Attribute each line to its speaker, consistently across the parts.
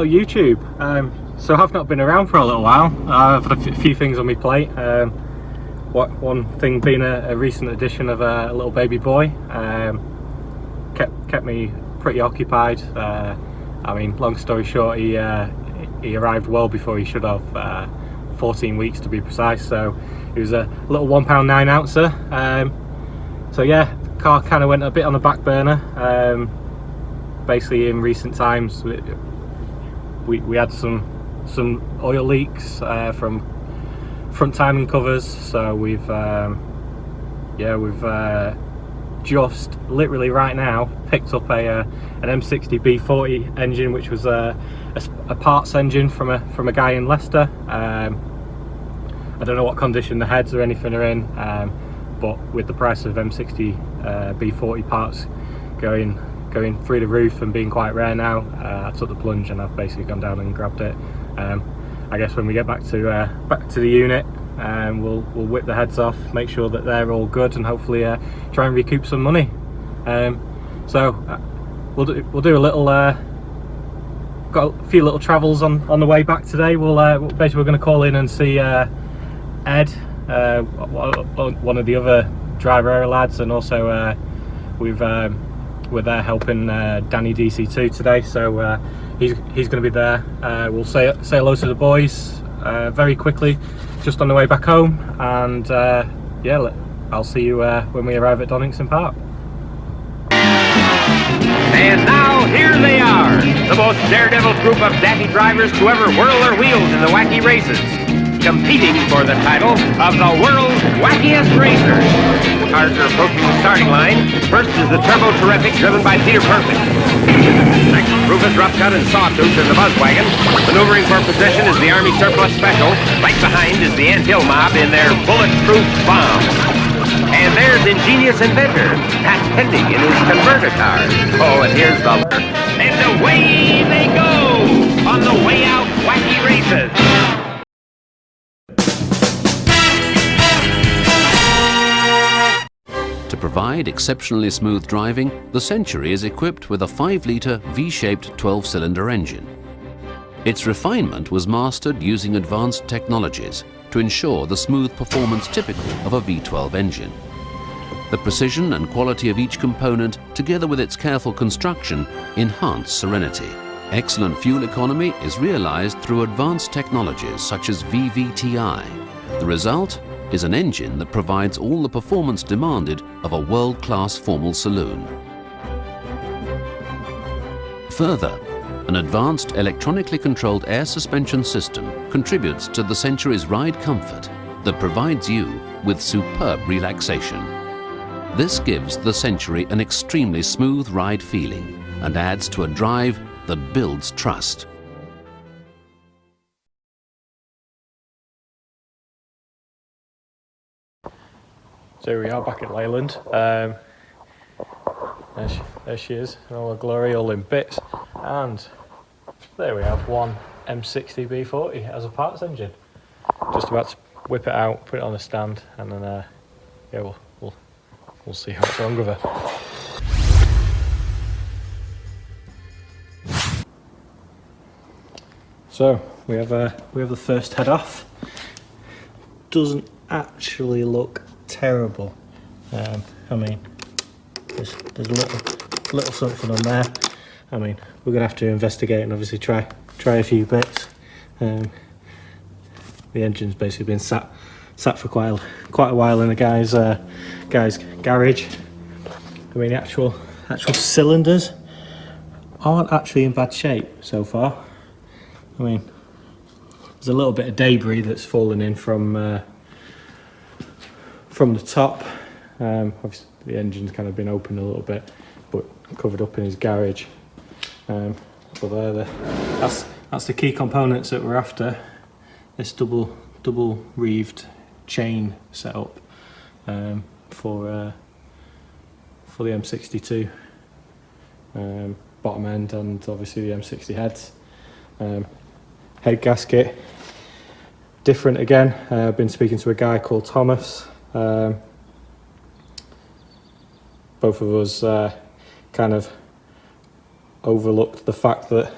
Speaker 1: Hello YouTube. So I've not been around for a little while. I've had a few things on my plate. One thing being a recent addition of a little baby boy. Kept me pretty occupied. I mean, long story short, he arrived well before he should have. 14 weeks to be precise. So he was a little £1.9 ouncer. So yeah, the car kind of went a bit on the back burner. Basically, in recent times, we had some oil leaks from front timing covers. So we've just literally right now picked up an M60 B40 engine, which was a parts engine from a guy in Leicester. I don't know what condition the heads or anything are in, but with the price of M60 B40 parts going through the roof and being quite rare now, I took the plunge and I've basically gone down and grabbed it. I guess when we get back to the unit, we'll whip the heads off, make sure that they're all good, and hopefully try and recoup some money. So we'll do a little. Got a few little travels on the way back today. We're going to call in and see Ed, one of the other driver error lads, and also we're there helping Danny DC2 today. So he's going to be there. We'll say hello to the boys very quickly, just on the way back home, and yeah, I'll see you when we arrive at Donington Park.
Speaker 2: And now, here they are, the most daredevil group of daffy drivers to ever whirl their wheels in the wacky races, competing for the title of the world's wackiest racer. Cars are approaching the starting line. First is the Turbo Terrific, driven by Peter Perfect. Next, Rufus Roughcut and Sawtooth in the Buzz Wagon. Maneuvering for position is the Army Surplus Special. Right behind is the Ant Hill Mob in their bulletproof bomb. And there's ingenious inventor, Pat Pending in his converter car. Oh, and here's the... And away they go on the way out wacky races.
Speaker 3: To provide exceptionally smooth driving, the Century is equipped with a 5-litre V-shaped 12-cylinder engine. Its refinement was mastered using advanced technologies to ensure the smooth performance typical of a V12 engine. The precision and quality of each component, together with its careful construction, enhance serenity. Excellent fuel economy is realized through advanced technologies such as VVTi. The result is an engine that provides all the performance demanded of a world-class formal saloon. Further, an advanced electronically controlled air suspension system contributes to the Century's ride comfort that provides you with superb relaxation. This gives the Century an extremely smooth ride feeling and adds to a drive that builds trust.
Speaker 1: So here we are back at Leyland. There she is, in all her glory, all in bits. And there we have one M60 B40 as a parts engine. Just about to whip it out, put it on a stand, and then yeah, we'll see what's wrong with her. So we have the first head off. Doesn't actually look terrible. I mean, there's a little something on there. I mean, we're gonna have to investigate and obviously try a few bits. The engine's basically been sat for quite a while in the guy's garage. I mean, the actual cylinders aren't actually in bad shape so far. I mean, there's a little bit of debris that's fallen in from the top. Obviously the engine's kind of been open a little bit, but covered up in his garage. But that's the key components that we're after. This double reeved chain setup for the M62 bottom end, and obviously the M60 heads. Head gasket, different again. I've been speaking to a guy called Thomas. Both of us kind of overlooked the fact that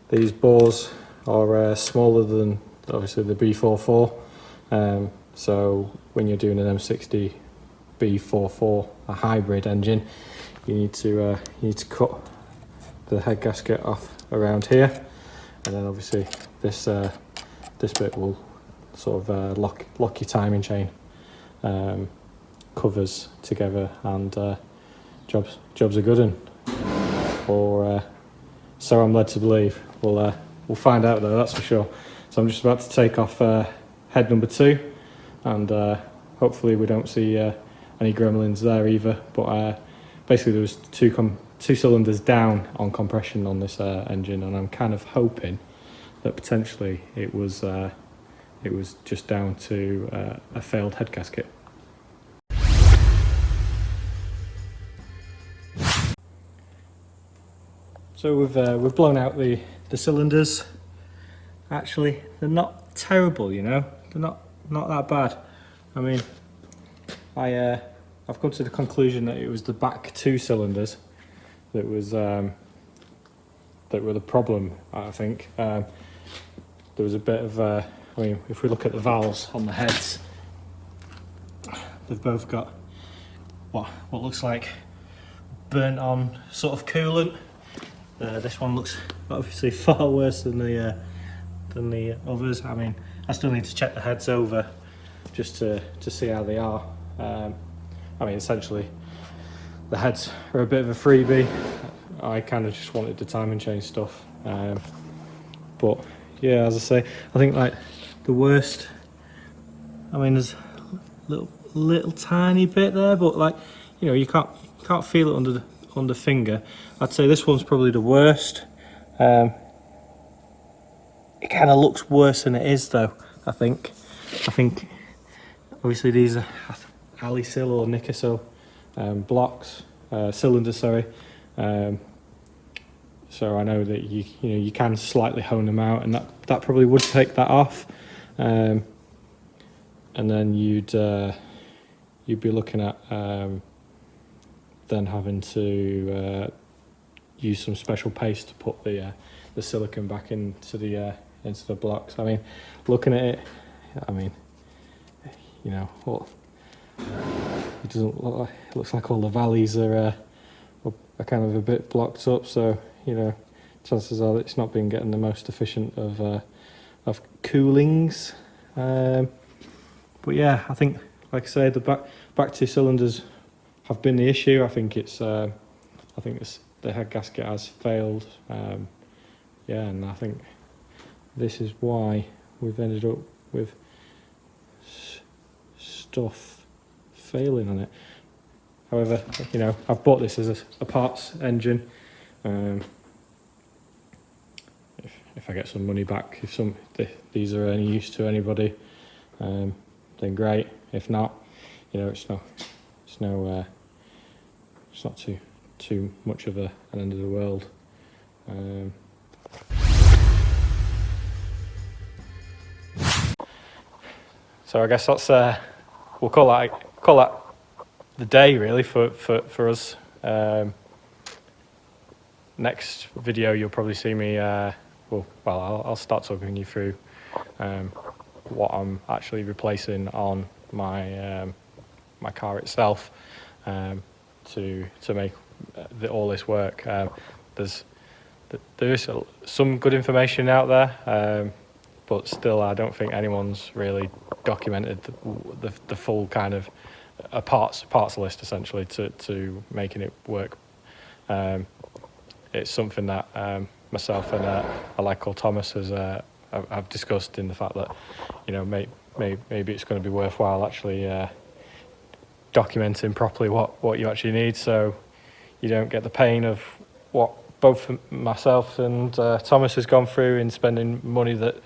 Speaker 1: these bores are smaller than obviously the B44. So when you're doing an M60 B44, a hybrid engine, you need to cut the head gasket off around here, and then obviously this bit will sort of lock your timing chain covers together, and jobs are good, and or so I'm led to believe. We'll find out though, that's for sure. So I'm just about to take off head number 2, and hopefully we don't see any gremlins there either. But basically there was two cylinders down on compression on this engine, and I'm kind of hoping that potentially it was just down to a failed head gasket. So we've blown out the cylinders. Actually, they're not terrible, you know. They're not that bad. I mean, I've come to the conclusion that it was the back 2 cylinders that was that were the problem. I think there was a bit of I mean, if we look at the valves on the heads, they've both got what looks like burnt on sort of coolant. This one looks obviously far worse than the others. I mean, I still need to check the heads over just to see how they are. I mean, essentially, the heads are a bit of a freebie. I kind of just wanted the timing chain stuff. But yeah, as I say, I think like the worst, I mean, there's a little tiny bit there, but like, you know, you can't feel it under finger. I'd say this one's probably the worst. It kind of looks worse than it is though, I think obviously these are alisil or Nicosil blocks, cylinders, sorry. So I know that you can slightly hone them out, and that probably would take that off. And then you'd be looking at then having to use some special paste to put the silicone back into the blocks. I mean, looking at it, I mean, you know, it doesn't look like, it looks like all the valleys are kind of a bit blocked up. So you know, chances are that it's not been getting the most efficient of coolings. But yeah, I think, like I say, the back 2 cylinders have been the issue. I think it's the head gasket has failed. Yeah, and I think this is why we've ended up with stuff failing on it. However, you know, I've bought this as a parts engine. If I get some money back, if these are any use to anybody, then great. If not, you know, it's not too much of an end of the world. So I guess that's we'll call that the day really for us. Next video you'll probably see me I'll start talking you through what I'm actually replacing on my my car itself to make all this work. There is some good information out there, but still I don't think anyone's really documented the full kind of a parts list essentially to making it work. It's something that myself and a lad called Thomas have discussed, in the fact that, you know, maybe it's going to be worthwhile actually documenting properly what you actually need, so you don't get the pain of what both myself and Thomas has gone through in spending money that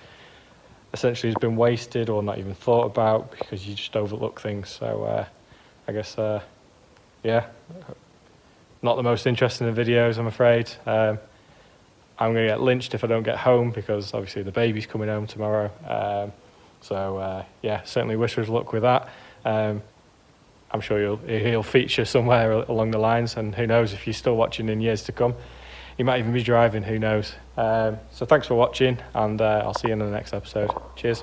Speaker 1: essentially has been wasted or not even thought about because you just overlook things. So I guess yeah, not the most interesting of videos, I'm afraid. I'm going to get lynched if I don't get home, because obviously the baby's coming home tomorrow. So yeah, certainly wish us luck with that. I'm sure he'll feature somewhere along the lines, and who knows, if you're still watching in years to come, you might even be driving, who knows. So thanks for watching, and I'll see you in the next episode. Cheers.